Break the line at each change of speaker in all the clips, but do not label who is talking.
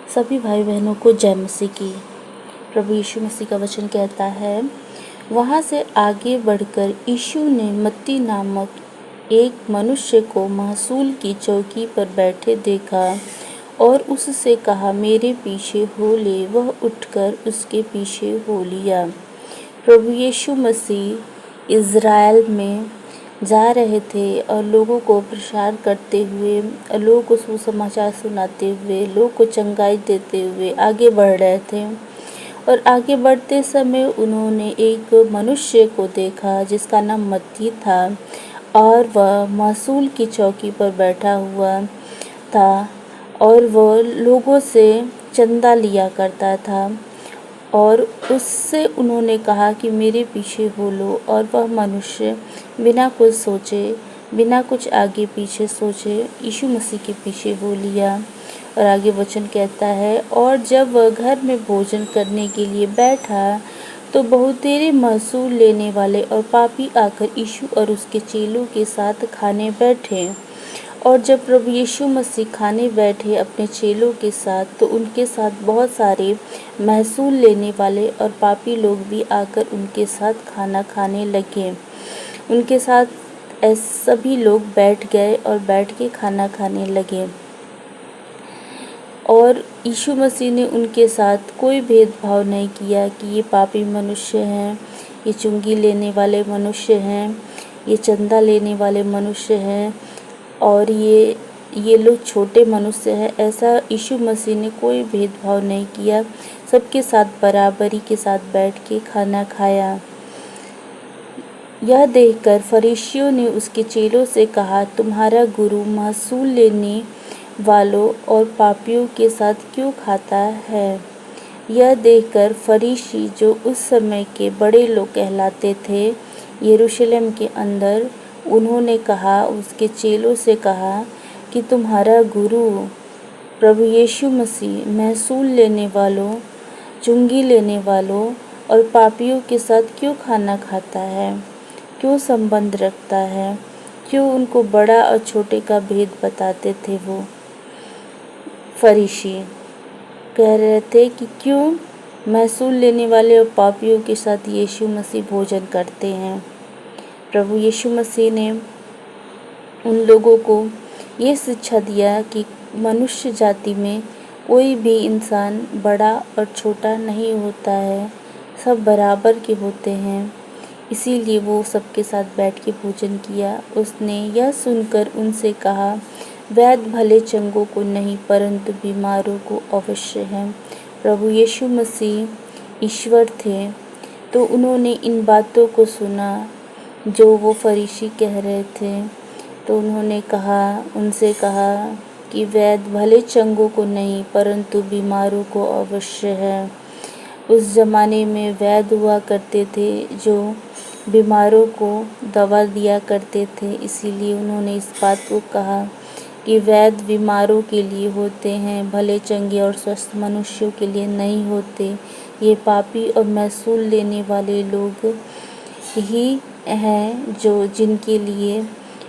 सभी भाई बहनों को जय मसीह की। प्रभु यीशु मसीह का वचन कहता है, वहाँ से आगे बढ़कर यीशु ने मत्ती नामक एक मनुष्य को महसूल की चौकी पर बैठे देखा और उससे कहा, मेरे पीछे हो ले। वह उठकर उसके पीछे हो लिया। प्रभु यीशु मसीह इज़राइल में जा रहे थे और लोगों को प्रचार करते हुए, लोगों को सुसमाचार सुनाते हुए, लोगों को चंगाई देते हुए आगे बढ़ रहे थे। और आगे बढ़ते समय उन्होंने एक मनुष्य को देखा जिसका नाम मत्ती था और वह महसूल की चौकी पर बैठा हुआ था और वह लोगों से चंदा लिया करता था। और उससे उन्होंने कहा कि मेरे पीछे हो लो। और वह मनुष्य बिना कुछ सोचे, बिना कुछ आगे पीछे सोचे यीशु मसीह के पीछे हो लिया। और आगे वचन कहता है, और जब वह घर में भोजन करने के लिए बैठा तो बहुतेरे महसूल लेने वाले और पापी आकर यीशु और उसके चेलों के साथ खाने बैठे। और जब प्रभु यीशु मसीह खाने बैठे अपने चेलों के साथ, तो उनके साथ बहुत सारे महसूल लेने वाले और पापी लोग भी आकर उनके साथ खाना खाने लगे। उनके साथ सभी लोग बैठ गए और बैठ के खाना खाने लगे। और यीशु मसीह ने उनके साथ कोई भेदभाव नहीं किया कि ये पापी मनुष्य हैं, ये चुंगी लेने वाले मनुष्य हैं, ये चंदा लेने वाले मनुष्य हैं और ये लोग छोटे मनुष्य हैं। ऐसा यीशु मसीह ने कोई भेदभाव नहीं किया, सबके साथ बराबरी के साथ बैठ के खाना खाया। यह देखकर फरीसियों ने उसके चेलों से कहा, तुम्हारा गुरु महसूल लेने वालों और पापियों के साथ क्यों खाता है? यह देखकर फरीसी, जो उस समय के बड़े लोग कहलाते थे यरूशलेम के अंदर, उन्होंने कहा, उसके चेलों से कहा कि तुम्हारा गुरु प्रभु यीशु मसीह महसूल लेने वालों, चुंगी लेने वालों और पापियों के साथ क्यों खाना खाता है, क्यों संबंध रखता है, क्यों उनको बड़ा और छोटे का भेद बताते थे। वो फरीसी कह रहे थे कि क्यों महसूल लेने वाले और पापियों के साथ यीशु मसीह भोजन करते हैं। प्रभु यीशु मसीह ने उन लोगों को ये शिक्षा दिया कि मनुष्य जाति में कोई भी इंसान बड़ा और छोटा नहीं होता है, सब बराबर के होते हैं। इसीलिए वो सबके साथ बैठ के भोजन किया। उसने यह सुनकर उनसे कहा, वैद्य भले चंगों को नहीं परंतु बीमारों को अवश्य है। प्रभु यीशु मसीह ईश्वर थे, तो उन्होंने इन बातों को सुना जो वो फरीसी कह रहे थे। तो उन्होंने उनसे कहा कि वैद्य भले चंगों को नहीं परंतु बीमारों को अवश्य है। उस ज़माने में वैद्य हुआ करते थे जो बीमारों को दवा दिया करते थे। इसीलिए उन्होंने इस बात को कहा कि वैद्य बीमारों के लिए होते हैं, भले चंगे और स्वस्थ मनुष्यों के लिए नहीं होते। ये पापी और महसूल लेने वाले लोग ही हैं जिनके लिए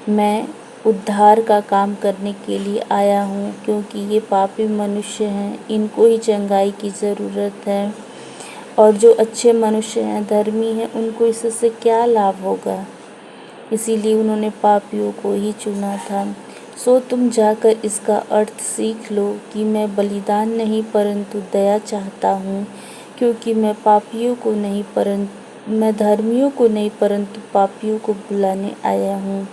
मैं उद्धार का काम करने के लिए आया हूँ, क्योंकि ये पापी मनुष्य हैं, इनको ही चंगाई की ज़रूरत है। और जो अच्छे मनुष्य हैं, धर्मी हैं, उनको इससे क्या लाभ होगा। इसीलिए उन्होंने पापियों को ही चुना था। सो तुम जाकर इसका अर्थ सीख लो कि मैं बलिदान नहीं परंतु दया चाहता हूँ, क्योंकि मैं धर्मियों को नहीं परंतु पापियों को बुलाने आया हूँ।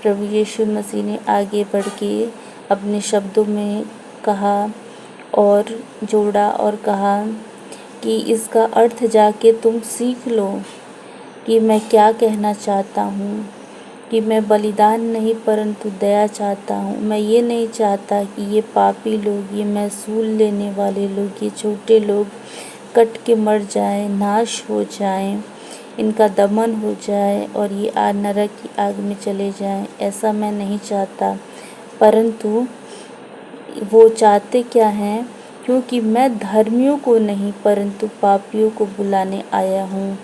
प्रभु यीशु मसीह ने आगे बढ़ के अपने शब्दों में कहा और जोड़ा और कहा कि इसका अर्थ जाके तुम सीख लो कि मैं क्या कहना चाहता हूँ, कि मैं बलिदान नहीं परंतु दया चाहता हूँ। मैं ये नहीं चाहता कि ये पापी लोग, ये महसूल लेने वाले लोग, ये छोटे लोग कट के मर जाएं, नाश हो जाएं, इनका दमन हो जाए और ये नरक की आग में चले जाएं। ऐसा मैं नहीं चाहता, परंतु वो चाहते क्या हैं, क्योंकि मैं धर्मियों को नहीं परंतु पापियों को बुलाने आया हूँ।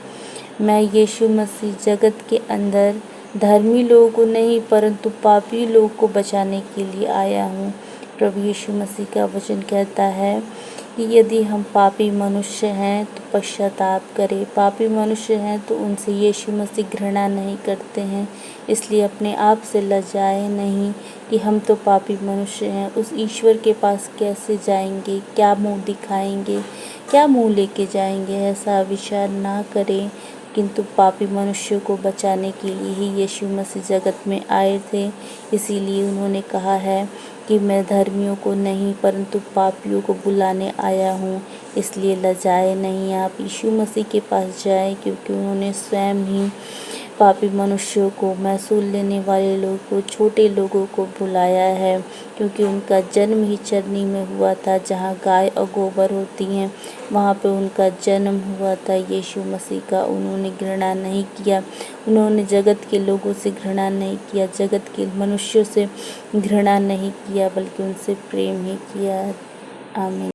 मैं यीशु मसीह जगत के अंदर धर्मी लोगों को नहीं परंतु पापी लोगों को बचाने के लिए आया हूँ। प्रभु यीशु मसीह का वचन कहता है कि यदि हम पापी मनुष्य हैं तो पश्चाताप करें। पापी मनुष्य हैं तो उनसे यीशु मसीह घृणा नहीं करते हैं। इसलिए अपने आप से लजाए नहीं कि हम तो पापी मनुष्य हैं। उस ईश्वर के पास कैसे जाएंगे, क्या मुंह दिखाएंगे, क्या मुंह लेके जाएंगे, ऐसा विचार ना करें। किंतु पापी मनुष्यों को बचाने के लिए ही यीशु मसीह जगत में आए थे। इसीलिए उन्होंने कहा है कि मैं धर्मियों को नहीं परंतु पापियों को बुलाने आया हूँ। इसलिए लजाए नहीं, आप यीशु मसीह के पास जाएं, क्योंकि उन्होंने स्वयं ही पापी मनुष्यों को, महसूल लेने वाले लोगों को, छोटे लोगों को बुलाया है। क्योंकि उनका जन्म ही चरनी में हुआ था, जहाँ गाय और गोबर होती हैं, वहाँ पे उनका जन्म हुआ था यीशु मसीह का। उन्होंने घृणा नहीं किया, उन्होंने जगत के लोगों से घृणा नहीं किया, जगत के मनुष्यों से घृणा नहीं किया, बल्कि उनसे प्रेम ही किया। आमीन।